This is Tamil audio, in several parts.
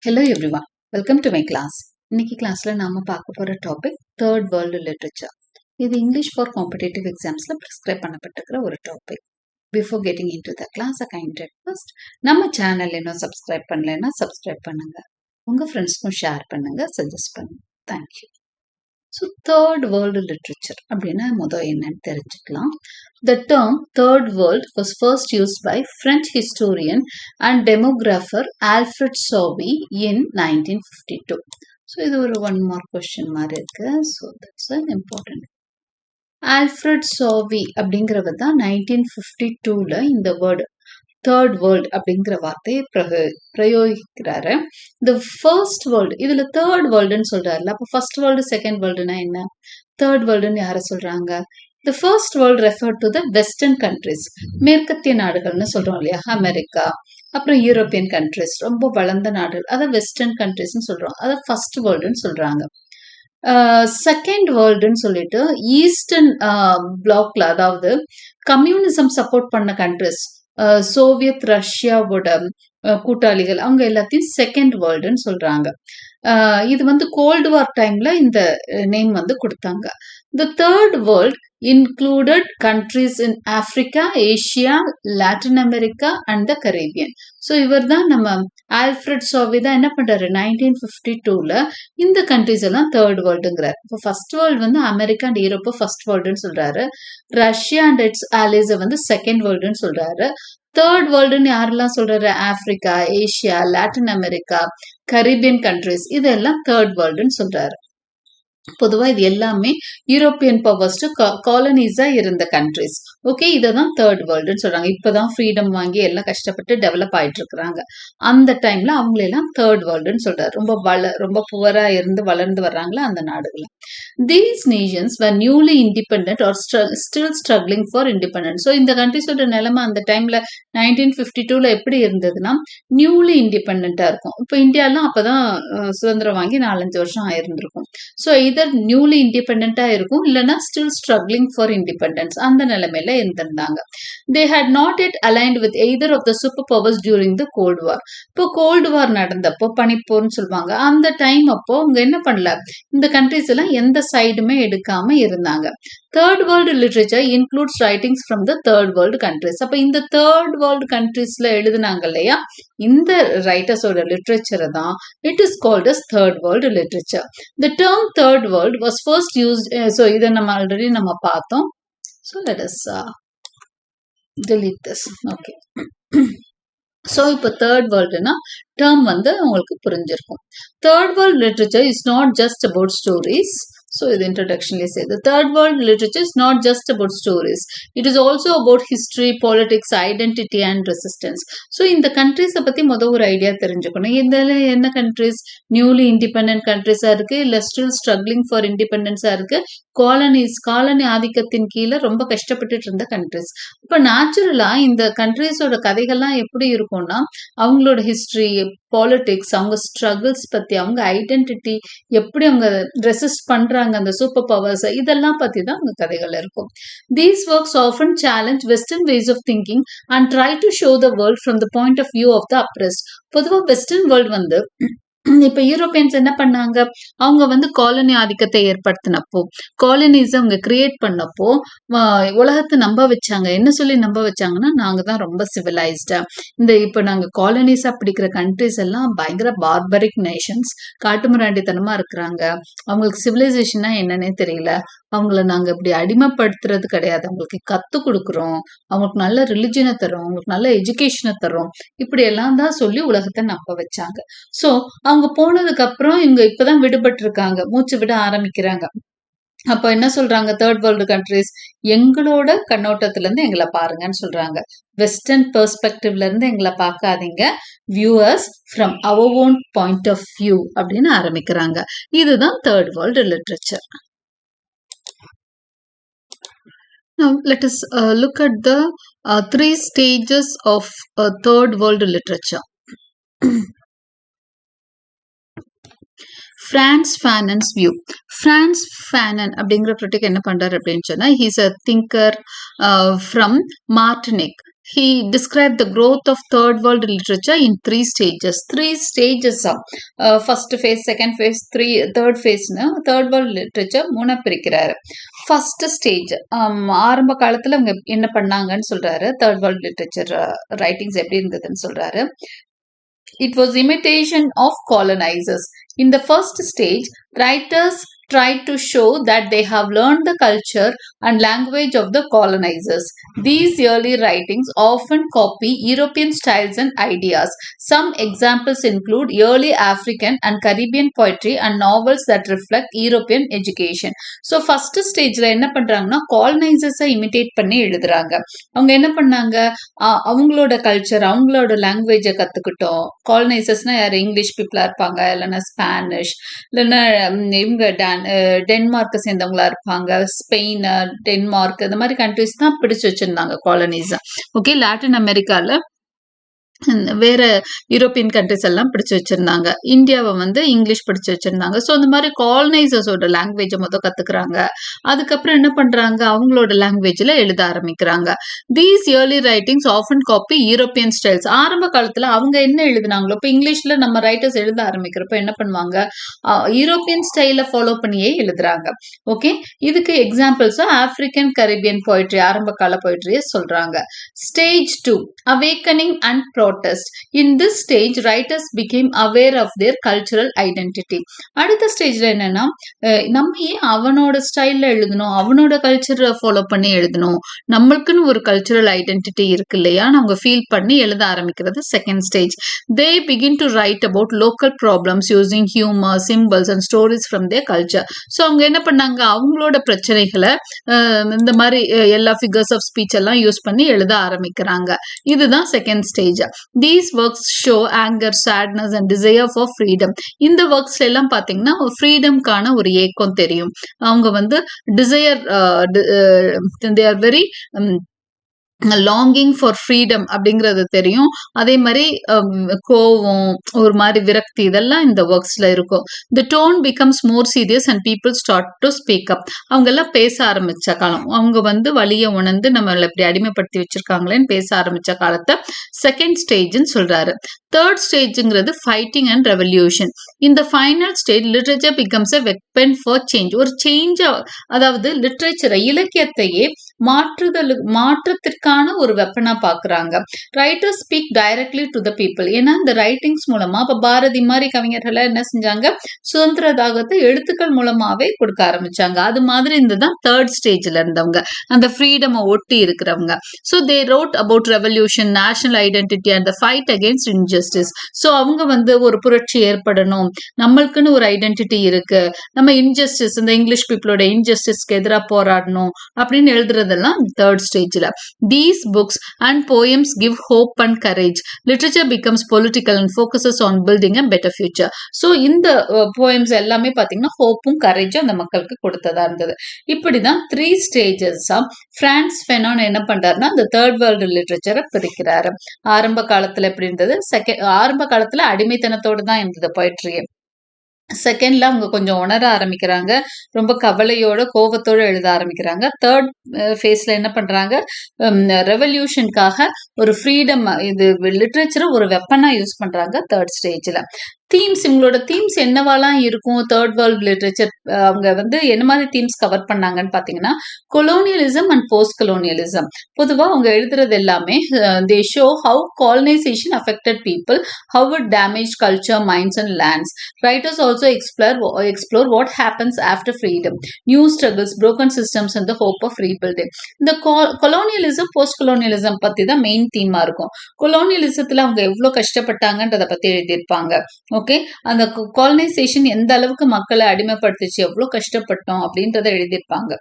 Hello everyone, welcome to my class. இன்னைக்கு கிளாஸ்ல நாம பார்க்க போற டாபிக் தேர்ட் வேர்ல்டு லிட்ரேச்சர். இது இங்கிலீஷ் ஃபார் காம்படிட்டிவ் எக்ஸாம்ஸ்ல ப்ரிஸ்கிரைப் பண்ணப்பட்டிருக்கிற ஒரு topic. Before getting into the class a kind request, நம்ம சேனல் இன்னும் சப்ஸ்கிரைப் பண்ணலைன்னா சப்ஸ்கிரைப் பண்ணுங்க, உங்க ஃப்ரெண்ட்ஸ்க்கும் ஷேர் பண்ணுங்க, சஜஸ்ட் பண்ணுங்க. Thank you. So third world literature அப்படின்னா முதல் என்னன்னு தெரிஞ்சுக்கலாம். The term Third World was first used by French historian and demographer Alfred Sauvy in 1952. So இது ஒரு one more question மாதிரி இருக்கு. So that's an important. Alfred சாவி அப்படிங்கிறவர் தான் 1952ல இந்த வேர்டு தேர்ட் வேர்ல்ட் அப்படிங்கிற வார்த்தையை பிரயோகிக்கிறாரு. இந்த ஃபர்ஸ்ட் வேர்ல்டு, இதுல தேர்ட் வேர்ல்டுன்னு சொல்றாருல, அப்போ ஃபர்ஸ்ட் வேர்ல்டு செகண்ட் வேர்ல்டுனா என்ன, தேர்ட் வேர்ல்டுன்னு யார சொல்றாங்க? The first world referred to the western countries, மேற்கத்திய நாடுகள்னு சொல்றோம் இல்லையா, அமெரிக்கா, அப்புறம் யூரோப்பியன் கண்ட்ரிஸ், ரொம்ப வளர்ந்த நாடுகள், அதை வெஸ்டர்ன் கண்ட்ரிஸ்ன்னு சொல்றோம், அதை ஃபர்ஸ்ட் வேர்ல்டுன்னு சொல்றாங்க. செகண்ட் வேர்ல்டுன்னு சொல்லிட்டு ஈஸ்டர்ன் பிளாக்ல, அதாவது கம்யூனிசம் சப்போர்ட் பண்ண கண்ட்ரிஸ், சோவியத் ரஷ்யாவோட கூட்டாளிகள், அவங்க எல்லாத்தையும் செகண்ட் வேர்ல்டுன்னு சொல்றாங்க. இது வந்து கோல்டு வார் டைம்ல இந்த நேம் வந்து கொடுத்தாங்க. The third world included countries in Africa, Asia, Latin America and the Caribbean. So இவர் தான் நம்ம ஆல்ஃப்ரட் சாவி தான் என்ன பண்றாரு, 1952ல இந்த கண்ட்ரிஸ் எல்லாம் தேர்ட் வேர்ல்டுங்கிறார். இப்போ ஃபர்ஸ்ட் வேர்ல்டு வந்து அமெரிக்கா அண்ட் யூரோப்பை ஃபர்ஸ்ட் வேர்ல்டுன்னு சொல்றாரு, ரஷ்யா அண்ட் இட்ஸ் ஆலிஸை வந்து செகண்ட் வேர்ல்டுன்னு சொல்றாரு. தேர்ட் வேர்ல்டுன்னு யாரெல்லாம் சொல்றாரு, Africa, Asia, Latin America, Caribbean countries, இதெல்லாம் தேர்ட் வேர்ல்டுன்னு சொல்றாரு. பொதுவா இது எல்லாமே யூரோப்பியன் பவர்ஸ் காலனிஸா இருந்த கண்ட்ரிஸ். ஓகே, இதான் தேர்ட் வேர்ல்டுன்னு சொல்றாங்க. இப்பதான் ஃப்ரீடம் வாங்கி எல்லாம் கஷ்டப்பட்டு டெவலப் ஆயிட்டு இருக்கிறாங்க. அந்த டைம்ல அவங்களெல்லாம் தேர்ட் வேர்ல்டுன்னு சொல்றாரு. ரொம்ப புவரா இருந்து வளர்ந்து வர்றாங்களா அந்த நாடுகள். These nations were newly independent or still struggling for independence. So இந்த கண்ட்ரிஸோட நிலைமை அந்த டைம்ல 1952ல எப்படி இருந்ததுன்னா நியூலி இண்டிபெண்டா இருக்கும். இப்போ இந்தியாலாம் அப்பதான் சுதந்திரம் வாங்கி 4-5 வருஷம் ஆயிருந்திருக்கும். ஸோ இதர் நியூலி இண்டிபெண்டா இருக்கும், இல்லைன்னா ஸ்டில் ஸ்ட்ரகிளிங் ஃபார் இண்டிபெண்டன்ஸ், அந்த நிலைமையில இருந்திருந்தாங்க. They had not yet aligned with either of the super powers during the cold war. இப்போ கோல்டு வார் நடந்தப்போ, பனிப்போர்னு சொல்லுவாங்க, அந்த டைம் அப்போ அவங்க என்ன பண்ணல, இந்த கண்ட்ரிஸ் எல்லாம் எந்த சைடுமே எடுக்காம இருந்தாங்க. Third world literature includes writings from the third world countries. அப்ப இந்த தேர்ட் வேர்ல்டு கண்ட்ரிஸ்ல எழுதுனாங்க இல்லையா, இந்த ரைட்டர்ஸோட லிட்ரேச்சரை தான் it is called as third world literature. The term third world was first used, so இதை நம்ம ஆல்ரெடி நம்ம பார்த்தோம். So let us delete this. Okay, so இப்போ தேர்ட் வேர்ல்டுனா டேர்ம் வந்து உங்களுக்கு புரிஞ்சிருக்கும். Third world literature is not just about stories. So the introduction is the third world literature is not just about stories. It is also about history, politics, identity and resistance. So இந்த countries பத்தி ஒரு ஐடியா தெரிஞ்சுக்கணும். இதுல என்ன countries newly independent countries இருக்கு, இல்ல still struggling for independence இருக்கு, காலனி ஆதிக்கத்தின் கீழே ரொம்ப கஷ்டப்பட்டுட்டு இருந்த countries. இப்ப நேச்சுரலா இந்த countriesோட கதைகள்லாம் எப்படி இருக்கும்னா அவங்களோட ஹிஸ்டரி, பாலிடிக்ஸ், அவங்க ஸ்ட்ரகிள்ஸ் பத்தி, அவங்க ஐடென்டிட்டி, எப்படி அவங்க ரெசிஸ்ட் பண்றாங்க அந்த சூப்பர் பவர்ஸ், இதெல்லாம் பத்தி தான் அவங்க கதைகள் இருக்கும். These works often challenge Western ways of thinking and try to show the world from the point of view of the oppressed. பொதுவா வெஸ்டர்ன் வேர்ல்டு வந்து இப்ப யூரோப்பியன்ஸ் என்ன பண்ணாங்க, அவங்க வந்து காலனி ஆதிக்கத்தை ஏற்படுத்தினப்போ, காலனிஸ் அவங்க கிரியேட் பண்ணப்போ உலகத்தை நம்ப வச்சாங்க. என்ன சொல்லி நம்ப வச்சாங்கன்னா, நாங்க தான் ரொம்ப சிவிலைஸ்டா, இந்த இப்ப நாங்க காலனிஸா பிடிக்கிற கண்ட்ரிஸ் எல்லாம் பயங்கர பார்பரிக் நேஷன்ஸ், காட்டுமிராண்டித்தனமா இருக்கிறாங்க, அவங்களுக்கு சிவிலைசேஷன்னா என்னன்னே தெரியல, அவங்கள நாங்க இப்படி அடிமைப்படுத்துறது கிடையாது, அவங்களுக்கு கத்து கொடுக்குறோம், அவங்களுக்கு நல்ல ரிலிஜனை தரோம், அவங்களுக்கு நல்ல எஜுகேஷனை தரோம், இப்படி எல்லாம் தான் சொல்லி உலகத்தை நம்ப வச்சாங்க. சோ அவங்க போனதுக்கு அப்புறம் இவங்க இப்பதான் விடுபட்டு இருக்காங்க, மூச்சு விட ஆரம்பிக்கிறாங்க. அப்ப என்ன சொல்றாங்க, தேர்ட் வேர்ல்டு கண்ட்ரிஸ் எங்களோட கண்ணோட்டத்துல இருந்து எங்களை பாருங்கன்னு சொல்றாங்க. வெஸ்டர்ன் பெர்ஸ்பெக்டிவ்ல இருந்து எங்களை பார்க்காதீங்க, viewers from our own point of view அப்படின்னு ஆரம்பிக்கிறாங்க. இதுதான் third world literature. Now let us look at the 3 stages of third world literature. Frantz Fanon's view. Frantz Fanon அப்படிங்கிற கிரிட்டிக் என்ன பண்றாரு அப்படின்னு சொன்னா, he's a thinker from Martinique. he described the growth of third world literature in 3 stages. First phase, second phase, third phase னா third world literature மூணா பிரிக்கிறாரு. ஃபர்ஸ்ட் ஸ்டேஜ் ஆரம்ப காலத்துல அவங்க என்ன பண்ணாங்கன்னு சொல்றாரு. third world literature ரைட்டிங்ஸ் எப்படி இருந்ததுன்னு சொல்றாரு. It was imitation of colonizers. In the first stage, writers tried to show that they have learned the culture and language of the colonizers. These early writings often copy European styles and ideas. Some examples include early African and Caribbean poetry and novels that reflect European education. So first stageல என்ன பண்றாங்கன்னா colonizers-ஐ imitate பண்ணி எழுதுறாங்க. அவங்க என்ன பண்ணாங்க, அவங்களோட கல்ச்சர் அவங்களோட லாங்குவேஜை கத்துக்கிட்டோம். காலனைசர்ஸ்னா யார், இங்கிலீஷ் பீப்புளா இருப்பாங்க, இல்லைன்னா ஸ்பானிஷ், இல்லைன்னா இவங்க டென்மார்க்கை சேர்ந்தவங்களா இருப்பாங்க, ஸ்பெயின், டென்மார்க் இந்த மாதிரி கண்ட்ரிஸ் தான் பிடிச்சு வச்சிருந்தாங்க காலனிஸ். ஓகே, லாட்டின் அமெரிக்கால வேற யூரோப்பியன் கண்ட்ரிஸ் எல்லாம் பிடிச்சு வச்சிருந்தாங்க. இந்தியாவை வந்து இங்கிலீஷ் பிடிச்சு வச்சிருந்தாங்க. ஸோ அந்த மாதிரி காலனைசர்ஸோட லாங்குவேஜை முதல் கத்துக்கிறாங்க. அதுக்கப்புறம் என்ன பண்றாங்க, அவங்களோட லாங்குவேஜ்ல எழுத ஆரம்பிக்கிறாங்க. These early writings often copy European styles. ஆரம்ப காலத்துல அவங்க என்ன எழுதினாங்களோ, இப்போ இங்கிலீஷ்ல நம்ம ரைட்டர்ஸ் எழுத ஆரம்பிக்கிறப்ப என்ன பண்ணுவாங்க, யூரோப்பியன் ஸ்டைல ஃபாலோ பண்ணியே எழுதுறாங்க. ஓகே, இதுக்கு எக்ஸாம்பிள்ஸா ஆப்பிரிக்கன் கரீபியன் போய்ட்ரி, ஆரம்ப கால போய்ட்ரியை சொல்றாங்க. Stage 2, awakening and protest. In this stage, writers became aware of their cultural identity. அடுத்த ஸ்டேஜ்ல என்னன்னா, நம்ம ஏன் அவனோட ஸ்டைல்ல எழுதணும், அவனோட கல்ச்சரை ஃபாலோ பண்ணி எழுதணும், நம்மளுக்குன்னு ஒரு கல்ச்சரல் ஐடென்டிட்டி இருக்கு இல்லையா, அவங்க ஃபீல் பண்ணி எழுத ஆரம்பிக்கிறது second stage. They begin to write about local problems using humor, symbols and stories from their culture. So அவங்க என்ன பண்ணாங்க, அவங்களோட பிரச்சனைகளை இந்த மாதிரி எல்லா ஃபிகர்ஸ் ஆஃப் ஸ்பீச் எல்லாம் யூஸ் பண்ணி எழுத ஆரம்பிக்கிறாங்க. இதுதான் second stage. These works show anger, sadness and desire for freedom. இந்த ஒர்க்ஸ்ல எல்லாம் பாத்தீங்கன்னா ஃப்ரீடம்கான ஒரு ஏக்கம் தெரியும். அவங்க வந்து desire, they are very longing for freedom அப்படிங்கிறது தெரியும். அதே மாதிரி கோவம், ஒரு மாதிரி விரக்தி, இதெல்லாம் இந்த ஒர்க்ஸ்ல இருக்கும். The tone becomes more serious and people start to speak up. அவங்க எல்லாம் பேச ஆரம்பிச்ச காலம், அவங்க வந்து வலியை உணர்ந்து நம்மளை இப்படி அடிமைப்படுத்தி வச்சிருக்காங்களேன்னு பேச ஆரம்பிச்ச காலத்தை செகண்ட் ஸ்டேஜ்னு சொல்றாரு. தேர்ட் ஸ்டேஜ்ங்கிறது ஃபைட்டிங் அண்ட் ரெவல்யூஷன். இந்த final stage literature becomes a weapon for change. ஒரு சேஞ்ச், அதாவது லிட்ரேச்சரை, இலக்கியத்தையே மாற்றத்திற்கான ஒரு வெப்பனா பாக்குறாங்க. Writers speak directly to the people. ஏன்னா இந்த ரைட்டிங்ஸ் மூலமா இப்ப பாரதி மாதிரி கவிஞர்கள் என்ன செஞ்சாங்க, சுதந்திர தாகத்தை எழுத்துக்கள் மூலமாவே கொடுக்க ஆரம்பிச்சாங்க. அது மாதிரி இதுதான் தேர்ட் ஸ்டேஜ்ல இருந்தவங்க, அந்த ஃப்ரீடம் ஒட்டி இருக்கிறவங்க. So they wrote about revolution, national identity and the fight against injustice. So அவங்க வந்து ஒரு புரட்சி ஏற்படணும், நம்மளுக்குன்னு ஒரு ஐடென்டிட்டி இருக்கு, நம்ம இன்ஜஸ்டிஸ், இந்த இங்கிலீஷ் பீப்புளோட இன்ஜஸ்டிஸ்க்கு எதிராக போராடணும் அப்படின்னு எழுதுறதெல்லாம் தேர்ட் ஸ்டேஜ்ல. These books and poems give hope and courage. Literature becomes political and focuses on building a better future. So இந்த poems எல்லாமே பாத்தீங்கன்னா ஹோப்பும் கரேஜும் அந்த மக்களுக்கு கொடுத்ததா இருந்தது. இப்படிதான் 3 stages பிரான்ஸ் ஃபெனான் என்ன பண்றாருன்னா இந்த தேர்ட் வேர்ல்டு லிட்ரேச்சரை பிரிக்கிறாரு. ஆரம்ப காலத்துல எப்படி இருந்தது, ஆரம்ப காலத்துல அடிமைத்தனத்தோடு தான் இருந்தது போய்ட்ரியே. செகண்ட்ல அவங்க கொஞ்சம் உணர ஆரம்பிக்கிறாங்க, ரொம்ப கவலையோட கோபத்தோட எழுத ஆரம்பிக்கிறாங்க. தேர்ட் ஃபேஸ்ல என்ன பண்றாங்க, ரெவல்யூஷனுக்காக ஒரு ஃப்ரீடம், இது லிட்ரேச்சரை ஒரு வெப்பனா யூஸ் பண்றாங்க தேர்ட் ஸ்டேஜ்ல. தீம்ஸ், இவங்களோட தீம்ஸ் என்னவாலாம் இருக்கும், தேர்ட் வேர்ல்ட் லிட்ரேச்சர் அவங்க வந்து என்ன மாதிரி தீம்ஸ் கவர் பண்ணாங்கன்னு பாத்தீங்கன்னா, கொலோனியலிசம் அண்ட் போஸ்ட் கொலோனியலிசம். பொதுவா அவங்க எழுதுறது எல்லாமே they show how colonisation affected people, how it damage culture, minds and lands. Writers also explore what happens after freedom, new struggles, broken systems and the hope of rebuilding. இந்த கொலோனியலிசம், போஸ்ட் கொலோனியலிசம் பத்தி தான் மெயின் தீமா இருக்கும். கொலோனியலிசத்துல அவங்க எவ்வளவு கஷ்டப்பட்டாங்கன்றத பத்தி எழுதியிருப்பாங்க. ஓகே, அந்த காலனைசேஷன் எந்த அளவுக்கு மக்களை அடிமைப்படுத்துச்சு, எவ்வளவு கஷ்டப்பட்டோம் அப்படின்றத எழுதியிருப்பாங்க.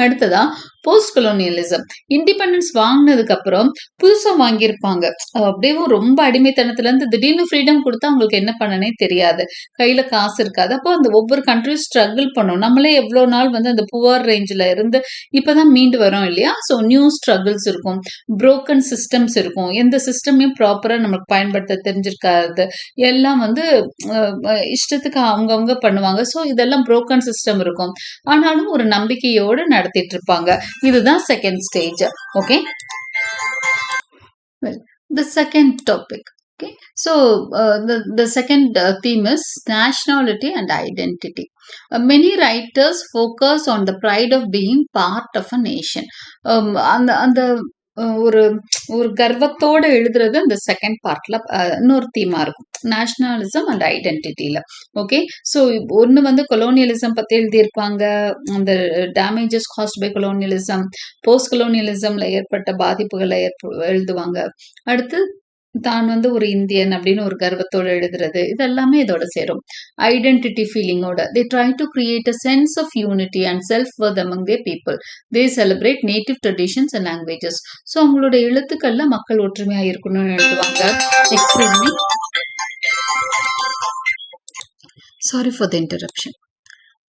அடுத்ததா போஸ்ட் கொலோனியலிசம். இண்டிபெண்டன்ஸ் வாங்கினதுக்கு அப்புறம் புதுசா வாங்கியிருப்பாங்க, அப்படியே ரொம்ப அடிமைத்தனத்துல இருந்து திடீர்னு ஃப்ரீடம் கொடுத்தா அவங்களுக்கு என்ன பண்ணனே தெரியாது, கையில காசு இருக்காது. அப்போ அந்த ஒவ்வொரு கண்ட்ரியும் ஸ்ட்ரகிள் பண்ணும். நம்மளே எவ்வளவு நாள் வந்து அந்த புவர் ரேஞ்சில் இருந்து இப்பதான் மீண்டு வரோம் இல்லையா. ஸோ நியூ ஸ்ட்ரகிள்ஸ் இருக்கும், புரோக்கன் சிஸ்டம்ஸ் இருக்கும், எந்த சிஸ்டமையும் ப்ராப்பரா நமக்கு பயன்படுத்த தெரிஞ்சிருக்காது, எல்லாம் வந்து இஷ்டத்துக்கு அவங்கவுங்க பண்ணுவாங்க. ஸோ இதெல்லாம் புரோக்கன் சிஸ்டம் இருக்கும். ஆனாலும் ஒரு நம்பிக்கையோடு நடத்திட்டு இருப்பாங்க. இதுதான் second stage. Okay, Well, the second topic. Okay, so the second theme is nationality and identity. Many writers focus on the pride of being part of a nation. அந்த அந்த ஒரு ஒரு கர்வத்தோட எழுதுறது அந்த செகண்ட் பார்ட்ல இன்னொரு தீமா இருக்கும், நேஷனலிசம் அண்ட் ஐடென்டிட்டியில. ஓகே, ஸோ ஒன்று வந்து கொலோனியலிசம் பத்தி எழுதியிருப்பாங்க, அந்த damages caused by colonialism, post கொலோனியலிசம்ல ஏற்பட்ட பாதிப்புகளை எழுதுவாங்க. அடுத்து தான் வந்து ஒரு இந்தியன் அப்படின்னு ஒரு கர்வத்தோட எழுதுறது, இதெல்லாமே இதோட சேரும். ஐடென்டிட்டி ஃபீலிங்கோட they try to create a sense of unity and self-worth among their people. They celebrate native traditions and languages. So அவங்களோட எழுத்துக்கள்ல மக்கள் ஒற்றுமையா இருக்கணும்னு எழுதுவாங்க. Excuse me, sorry for the interruption.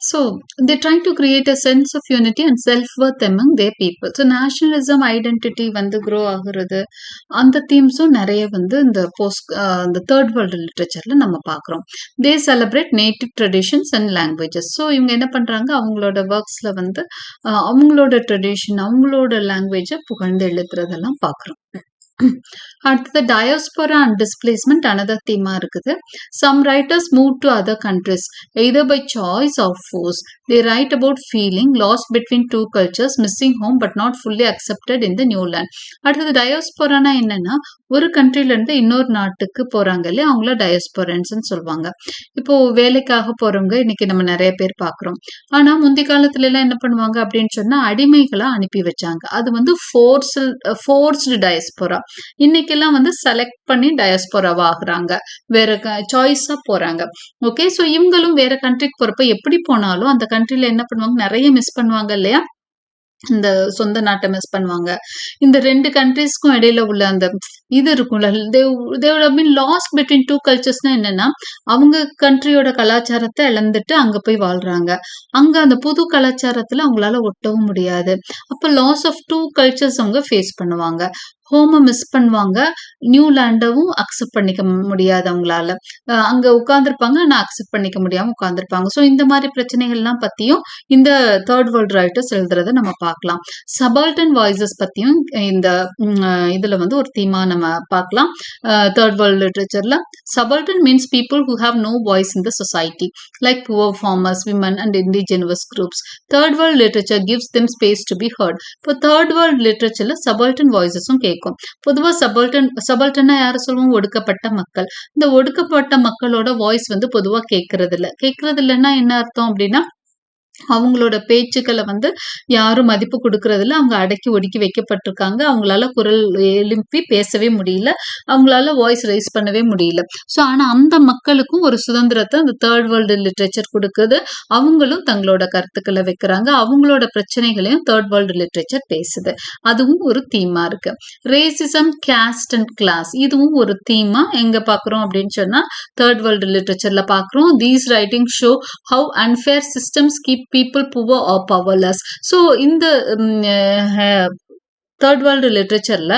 So they try to create a sense of unity and self-worth among their people. So nationalism, identity வந்து grow ஆகுறது, அந்த தீம்ஸும் நிறைய வந்து இந்த இந்த தேர்ட் வேர்ல்டு லிட்ரேச்சர்ல நம்ம பார்க்குறோம். They celebrate native traditions and languages. So இவங்க என்ன பண்றாங்க, அவங்களோட ஒர்க்ஸ்ல வந்து அவங்களோட ட்ரெடிஷன், அவங்களோட லாங்குவேஜை புகழ்ந்து எழுதுறதெல்லாம் பார்க்குறோம். அடுத்தது டயஸ்போரா அண்ட் டிஸ்பிளேஸ்மெண்ட் அனதர் தீமா இருக்குது. Some writers move to other countries either by choice or force. They write about feeling lost between two cultures, missing home but not fully accepted in the new land. அடுத்தது டயஸ்போரானா என்னன்னா, ஒரு கண்ட்ரில இருந்து இன்னொரு நாட்டுக்கு போறாங்க இல்லையா, அவங்கள டயஸ்போரன்ஸ்ன்னு சொல்லுவாங்க. இப்போ வேலைக்காக போறவங்க இன்னைக்கு நம்ம நிறைய பேர் பார்க்குறோம். ஆனா முந்தைய காலத்துல எல்லாம் என்ன பண்ணுவாங்க அப்படின்னு சொன்னா, அடிமைகளா அனுப்பி வச்சாங்க. அது வந்து ஃபோர்ஸ்டு டயஸ்போரா. இன்னைக்கெல்லாம் வந்து செலக்ட் பண்ணி டயஸ்போராவா ஆகுறாங்க, வேற சாய்ஸா போறாங்க. ஓகே, ஸோ இவங்களும் வேற கண்ட்ரிக்கு போறப்ப எப்படி போனாலும் அந்த கண்ட்ரில என்ன பண்ணுவாங்க, நிறைய மிஸ் பண்ணுவாங்க இல்லையா, இந்த சொந்த நாட்டை மிஸ் பண்ணுவாங்க. இந்த ரெண்டு கண்ட்ரீஸ்க்கும் இடையில உள்ள அந்த இது இருக்கும்ல, லாஸ்ட் பிட்வீன் டூ கல்ச்சர்ஸ்னா என்னன்னா, அவங்க கண்ட்ரியோட கலாச்சாரத்தை இழந்துட்டு அங்க போய் வாழ்றாங்க. அங்க அந்த புது கலாச்சாரத்துல அவங்களால ஒட்டவும் முடியாது. அப்ப லாஸ் ஆஃப் டூ கல்ச்சர்ஸ் அவங்க ஃபேஸ் பண்ணுவாங்க. ஹோமை மிஸ் பண்ணுவாங்க, நியூ லேண்டவும் அக்செப்ட் பண்ணிக்க முடியாது அவங்களால. அங்க உட்கார்ந்துருப்பாங்க, ஆனா அக்செப்ட் பண்ணிக்க முடியாம உட்கார்ந்துருப்பாங்க. ஸோ இந்த மாதிரி பிரச்சனைகள்லாம் பத்தியும் இந்த தேர்ட் வேர்ல்ட் ரைட்டர்ஸ் எழுதுறத நம்ம பார்க்கலாம். சபால்டன் வாய்ஸஸ் பத்தியும் இந்த இதுல வந்து ஒரு தீமா நம்ம பார்க்கலாம். தேர்ட் வேர்ல்ட் லிட்ரேச்சர்ல subaltern means people who have no voice in the society, like poor farmers, women and indigenous groups. Third world literature gives them space to be heard. இப்போ தேர்ட் வேர்ல்ட் லிட்ரேச்சர்ல சபால்டன் வாய்ஸஸும் கேட்கும். பொதுவா சபால்டன்னா யார சொல்லுவோம், ஒடுக்கப்பட்ட மக்கள். இந்த ஒடுக்கப்பட்ட மக்களோட வாய்ஸ் வந்து பொதுவா கேட்கறது இல்லைன்னா என்ன அர்த்தம் அப்படின்னா, அவங்களோட பேச்சுக்களை வந்து யாரும் மதிப்பு கொடுக்கறதில்ல, அவங்க அடக்கி ஒடுக்கி வைக்கப்பட்டிருக்காங்க. அவங்களால குரல் எழுப்பி பேசவே முடியல, அவங்களால வாய்ஸ் ரைஸ் பண்ணவே முடியல. ஸோ ஆனா அந்த மக்களுக்கும் ஒரு சுதந்திரத்தை அந்த தேர்ட் வேர்ல்டு லிட்ரேச்சர் கொடுக்குது. அவங்களும் தங்களோட கருத்துக்களை வைக்கிறாங்க, அவங்களோட பிரச்சனைகளையும் தேர்ட் வேர்ல்டு லிட்ரேச்சர் பேசுது. அதுவும் ஒரு தீமா இருக்கு. ரேசிசம், கேஸ்ட் அண்ட் கிளாஸ், இதுவும் ஒரு தீமா எங்க பாக்குறோம் அப்படின்னு சொன்னா தேர்ட் வேர்ல்டு லிட்ரேச்சர்ல பாக்குறோம். These writing show how unfair systems keep people poor or powerless. So இந்த தேர்ட் வேர்ல்டு லிட்ரேச்சர்ல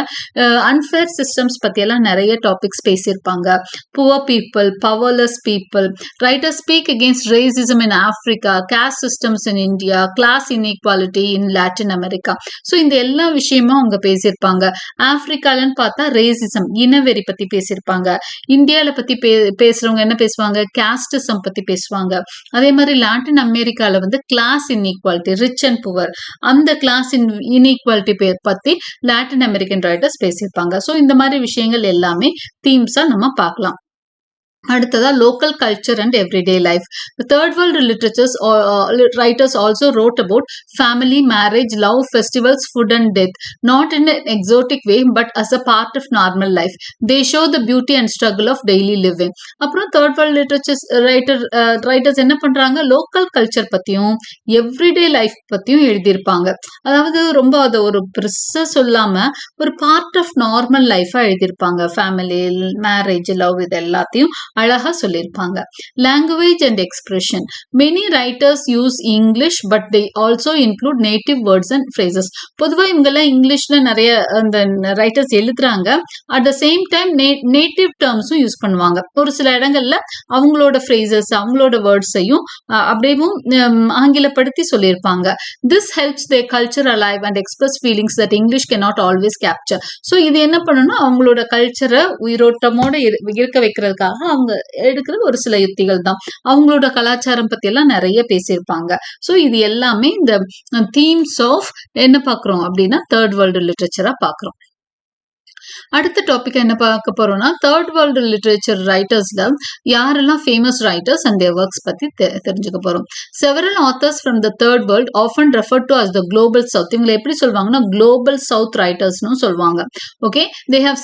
அன்ஃபேர் சிஸ்டம்ஸ் பத்தியெல்லாம் நிறைய டாபிக்ஸ் பேசியிருப்பாங்க. Poor people, powerless people. Writers speak against racism in Africa, caste systems in India, class inequality in Latin America. So இந்த எல்லா விஷயமும் அவங்க பேசியிருப்பாங்க. ஆப்பிரிக்காலன்னு பார்த்தா ரேசிசம், இனவெறி பத்தி பேசியிருப்பாங்க. இந்தியாவில பத்தி பேசுறவங்க என்ன பேசுவாங்க, காஸ்டிசம் பத்தி பேசுவாங்க. அதே மாதிரி லாட்டின் அமெரிக்கால வந்து class inequality, rich and poor, அந்த கிளாஸ் இன்இக்வாலிட்டி பத்தி லாட்டின் அமெரிக்கன் ரைட்டர்ஸ் பேசியிருப்பாங்க. ஸோ இந்த மாதிரி விஷயங்கள் எல்லாமே தீம்ஸா நம்ம பார்க்கலாம். அடுத்ததா local culture and everyday life. Third world literatures writers also wrote about family, marriage, love, festivals, food and death, not in an exotic way but as a part of normal life. They show the beauty and struggle of daily living. அப்புறம் தேர்ட் வேர்ல்டு லிட்ரேச்சர்ஸ் ரைட்டர்ஸ் என்ன பண்றாங்க, லோக்கல் கல்ச்சர் பத்தியும் எவ்ரிடே லைஃப் பத்தியும் எழுதியிருப்பாங்க. அதாவது ரொம்ப அதை ஒரு பெருசா சொல்லாம ஒரு பார்ட் ஆஃப் நார்மல் லைஃபா எழுதியிருப்பாங்க. ஃபேமிலி, மேரேஜ், லவ், இது எல்லாத்தையும் அழகா சொல்லியிருப்பாங்க. Language and expression. Many writers use English but they also include native words and phrases. பொதுவாக இவங்கெல்லாம் இங்கிலீஷ்ல நிறைய அந்த ரைட்டர்ஸ் எழுதுறாங்க. At the same time native டேர்ம்ஸும் யூஸ் பண்ணுவாங்க. ஒரு சில இடங்கள்ல அவங்களோட ஃப்ரேசஸ் அவங்களோட வேர்ட்ஸையும் அப்படியே ஆங்கிலப்படுத்தி சொல்லியிருப்பாங்க. This helps their culture alive and express feelings that English cannot always capture. So இது என்ன பண்ணணும்னா அவங்களோட கல்ச்சரை உயிரோட்டமோட இருக்க வைக்கிறதுக்காக அவங்க எடுக்கிற ஒரு சில யுக்திகள் தான். அவங்களோட கலாச்சாரம் பத்தி எல்லாம் நிறைய பேசியிருப்பாங்க. ஸோ இது எல்லாமே இந்த தீம்ஸ் ஆஃப் என்ன பார்க்குறோம் அப்படின்னா தேர்ட் வேர்ல்டு லிட்ரேச்சரா பார்க்குறோம். அடுத்த டாபிக் என்ன பார்க்க போறோம்னா தேர்ட் வேர்ல்டு லிட்ரேச்சர் ரைட்டர்ஸ்ல யாரெல்லாம் famous writers and their works பத்தி தெரிஞ்சுக்க போறோம். Several authors from the third world often refer to as the global south. இவங்களை எப்படி சொல்லுவாங்கன்னா குளோபல் சவுத் ரைட்டர்ஸ்னு சொல்லுவாங்க. Okay, they have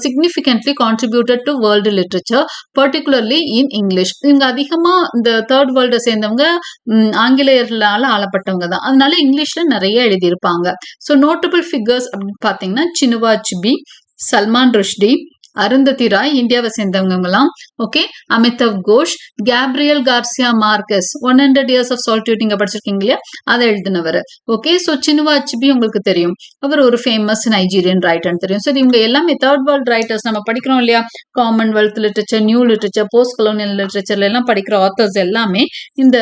significantly contributed to world literature particularly in English. இவங்க அதிகமா இந்த தேர்ட் வேர்ல்டை சேர்ந்தவங்க ஆங்கிலேயர்களால ஆளப்பட்டவங்க தான். அதனால இங்கிலீஷ்ல நிறைய எழுதியிருப்பாங்க. ஸோ நோட்டபிள் ஃபிகர்ஸ் அப்படின்னு பார்த்தீங்கன்னா சினுவா அச்பி, சல்மான் ருஷ்டி, அருந்ததி ராய், இந்தியாவை சேர்ந்தவங்கலாம். Okay, Amitav Ghosh, Gabriel Garcia Marquez 100 Years of Solitude நீங்க படிச்சிருக்கீங்க இல்லையா, அதை எழுதினவர். ஓகே, ஸோ சினுவா அச்பி உங்களுக்கு தெரியும், அவர் ஒரு ஃபேமஸ் நைஜீரியன் ரைட்டர்னு தெரியும். ஸோ இவங்க எல்லாமே தேர்ட் வேர்ல்ட் ரைட்டர்ஸ். நம்ம படிக்கிறோம் இல்லையா commonwealth literature, new literature, post colonial லிட்ரேச்சர்ல எல்லாம் படிக்கிற ஆத்தர்ஸ் எல்லாமே இந்த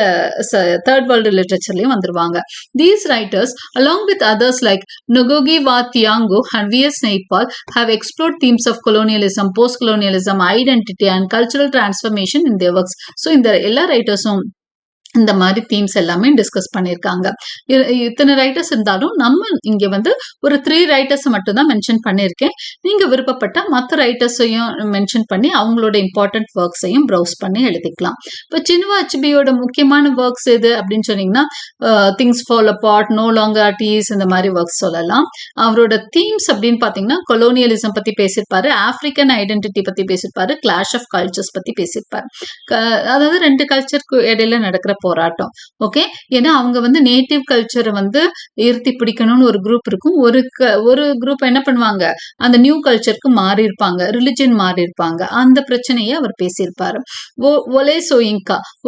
தேர்ட் வேர்ல்டு லிட்ரேச்சர்லயும் வந்துருவாங்க. These writers along with others like Ngugi wa Thiong'o and V.S. Naipaul have explored themes of colonialism, post-colonialism, identity and cultural transformation in their works. So இந்த எல்லா ரைட்டர்ஸும் இந்த மாதிரி தீம்ஸ் எல்லாமே டிஸ்கஸ் பண்ணியிருக்காங்க. இத்தனை ரைட்டர்ஸ் இருந்தாலும் நம்ம இங்க ஒரு 3 ரைட்டர்ஸ் மட்டும் தான் மென்ஷன் பண்ணியிருக்கேன். நீங்க விருப்பப்பட்ட மற்ற ரைட்டர்ஸையும் மென்ஷன் பண்ணி அவங்களோட இம்பார்ட்டன்ட் ஒர்க்ஸையும் ப்ரௌஸ் பண்ணி எழுதிக்கலாம். இப்போ சினுவா அச்பியோட முக்கியமான ஒர்க்ஸ் எது அப்படின்னு சொன்னீங்கன்னா things fall apart, no longer at ease, இந்த மாதிரி ஒர்க்ஸ் சொல்லலாம். அவரோட தீம்ஸ் அப்படின்னு பார்த்தீங்கன்னா கொலோனியலிசம் பத்தி பேசியிருப்பாரு, ஆப்பிரிக்கன் ஐடென்டிட்டி பத்தி பேசியிருப்பாரு, கிளாஷ் ஆஃப் கல்ச்சர்ஸ் பத்தி பேசியிருப்பாரு. அதாவது 2 கல்ச்சருக்கு இடையில நடக்கிற போராட்டம். ஓகே, ஏன்னா அவங்க நேட்டிவ் கல்ச்சரை இருத்தி பிடிக்கணும்னு ஒரு குரூப் இருக்கும். ஒரு குரூப் என்ன பண்ணுவாங்க, அந்த நியூ கல்ச்சருக்கு மாறி இருப்பாங்க, ரிலிஜன் மாறி இருப்பாங்க. அந்த பிரச்சனையை அவர் பேசியிருப்பாரு.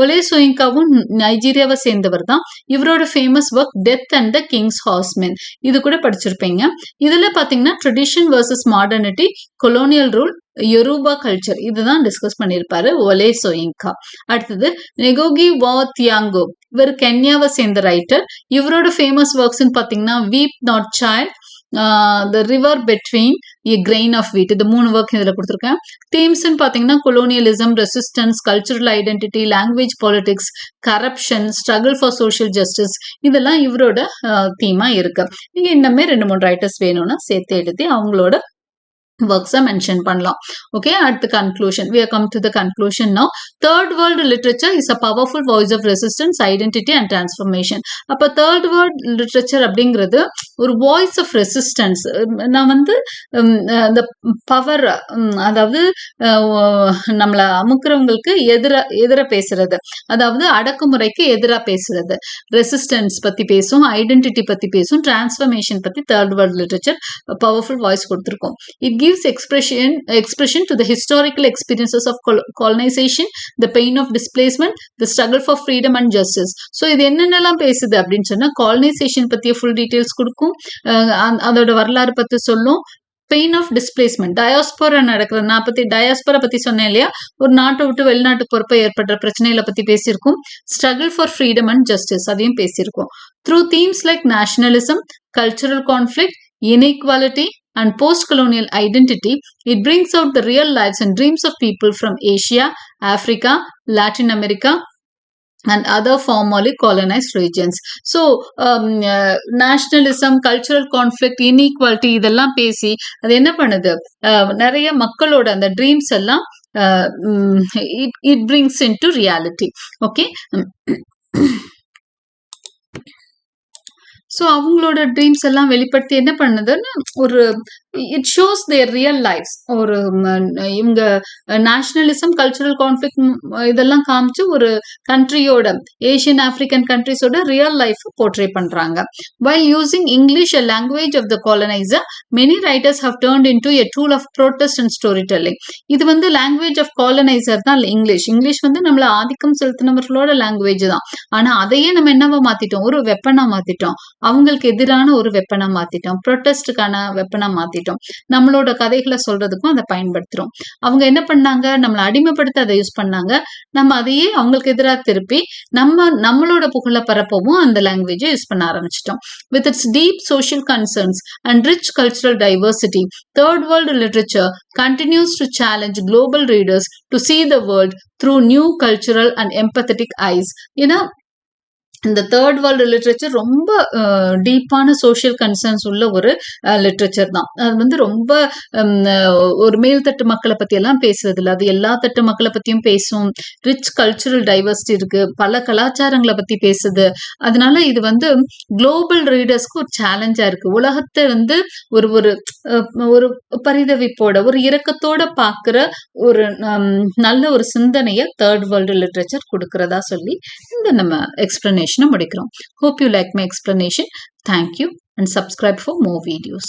ஒலே சோயிங்காவும் நைஜீரியாவை சேர்ந்தவர் தான். இவரோட famous work death and the king's horsemen, இது கூட படிச்சிருப்பீங்க. இதுல பாத்தீங்கன்னா tradition versus modernity, colonial rule, Yoruba culture, இதுதான் டிஸ்கஸ் பண்ணியிருப்பாரு ஒலே சோயிங்கா. அடுத்தது நெகோகி வா தியாங்கோ, இவர் கென்யாவை சேர்ந்த ரைட்டர். இவரோட ஃபேமஸ் ஒர்க்ஸ் பாத்தீங்கன்னா weep not child, the river between, a grain of wheat, இது 3 ஒர்க் இதுல கொடுத்துருக்கேன். தீம்ஸ் பாத்தீங்கன்னா colonialism, resistance, cultural identity, language politics, corruption, struggle for social justice, இதெல்லாம் இவரோட தீமா இருக்கு. நீங்க இன்னமே 2-3 ரைட்டர்ஸ் வேணும்னா சேர்த்து எழுதி அவங்களோட works mention பண்ணலாம். Okay, at the conclusion we have come to the conclusion now. Third world literature is a powerful voice of resistance, identity and transformation. அப்ப third world literature அப்படிங்கிறது ஒரு voice of resistance. நான் the power, அதாவது நம்மள அமுக்குறவங்களுக்கு எதிர பேசுறது, அதாவது அடக்குமுறைக்கு எதிரா பேசுறது, ரெசிஸ்டன்ஸ் பத்தி பேசும், ஐடென்டிட்டி பத்தி பேசும், டிரான்ஸ்ஃபர்மேஷன் பத்தி third world literature powerful voice கொடுத்திருக்கோம். It gives expression to the historical experiences of colonization, the pain of displacement, the struggle for freedom and justice. So இது என்னென்னலாம் பேசுது அப்படின்னு சொன்னா colonization பத்திய full details கொடுக்கும், அதோட வரலாறு பத்தி சொல்லும், பெயின் ஆஃப் டிஸ்பிளேஸ்மெண்ட், டயாஸ்போரா நடக்கிற, நான் டயாஸ்போரா பத்தி சொன்னேன் இல்லையா, ஒரு நாட்டை விட்டு வெளிநாட்டு பொறுப்பை ஏற்படுற பிரச்சனைகளை பத்தி பேசியிருக்கோம். Struggle for freedom and justice, அதையும் பேசியிருக்கோம். Through themes like nationalism, cultural conflict, inequality and post-colonial identity, it brings out the real lives and dreams of people from Asia, Africa, Latin America and other formerly colonized regions. So nationalism, cultural conflict, inequality இதெல்லாம் பேசி அது என்ன பண்ணுது, நிறைய மக்களோட அந்த ட்ரீம்ஸ் எல்லாம் it brings into reality. Okay, so அவங்களோட ட்ரீம்ஸ் எல்லாம் வெளிப்படுத்தி என்ன பண்ணுதுன்னு ஒரு it shows their real lifes. ஒரு இவங்க நேஷனலிசம், கல்ச்சுரல் கான்ஃபிளிக் இதெல்லாம் காமிச்சு ஒரு கண்ட்ரியோட, ஏஷியன் ஆப்பிரிக்கன் கண்ட்ரிஸோட ரியல் லைஃப் போர்ட்ரே பண்றாங்க. While using English, a language of the colonizer, many writers have turned into a tool of protest and storytelling. இது வந்து லாங்குவேஜ் ஆஃப் காலனைசர் தான் இங்கிலீஷ். இங்கிலீஷ் வந்து நம்மள ஆதிக்கம் செலுத்தினவர்களோட லாங்குவேஜ் தான். ஆனா அதையே நம்ம என்னவா மாத்திட்டோம், ஒரு வெப்பனா மாத்திட்டோம். அவங்களுக்கு எதிரான ஒரு வெப்பனா மாத்திட்டோம், ப்ரொட்டஸ்டுக்கான வெப்பனா மாத்திட்டோம். நம்மளோட கதைகளை சொல்றதுக்கும் அதை பயன்படுத்துறோம். அவங்க என்ன பண்ணாங்க, நம்மளை அடிமைப்படுத்த அதை யூஸ் பண்ணாங்க. நம்ம அதையே அவங்களுக்கு எதிராக திருப்பி நம்மளோட புகழ பரப்பவும் அந்த லாங்குவேஜை யூஸ் பண்ண ஆரம்பிச்சிட்டோம். With its deep social concerns and rich cultural diversity, third world literature continues to challenge global readers to see the world through new cultural and empathetic eyes. ஏன்னா இந்த தேர்ட் வேர்ல்டு லிட்ரேச்சர் ரொம்ப டீப்பான சோஷியல் கன்சர்ன்ஸ் உள்ள ஒரு லிட்ரேச்சர் தான். அது வந்து ரொம்ப ஒரு மேல்தட்டு மக்களை பத்தி எல்லாம் பேசுறது இல்லை, அது எல்லா தட்டு மக்களை பத்தியும் பேசும். ரிச் கல்ச்சுரல் டைவர்சிட்டி இருக்கு, பல கலாச்சாரங்களை பத்தி பேசுது. அதனால இது வந்து குளோபல் ரீடர்ஸ்க்கு ஒரு சேலஞ்சா இருக்கு. உலகத்தை வந்து ஒரு ஒரு ஒரு பரிதவிப்போட, ஒரு இரக்கத்தோட பாக்குற ஒரு நல்ல ஒரு சிந்தனையை தேர்ட் வேர்ல்டு லிட்ரேச்சர் கொடுக்கறதா சொல்லி இந்த நம்ம எக்ஸ்பிளனேஷன் முடிக்கிறோம். Hope you like my explanation. Thank you and subscribe for more videos.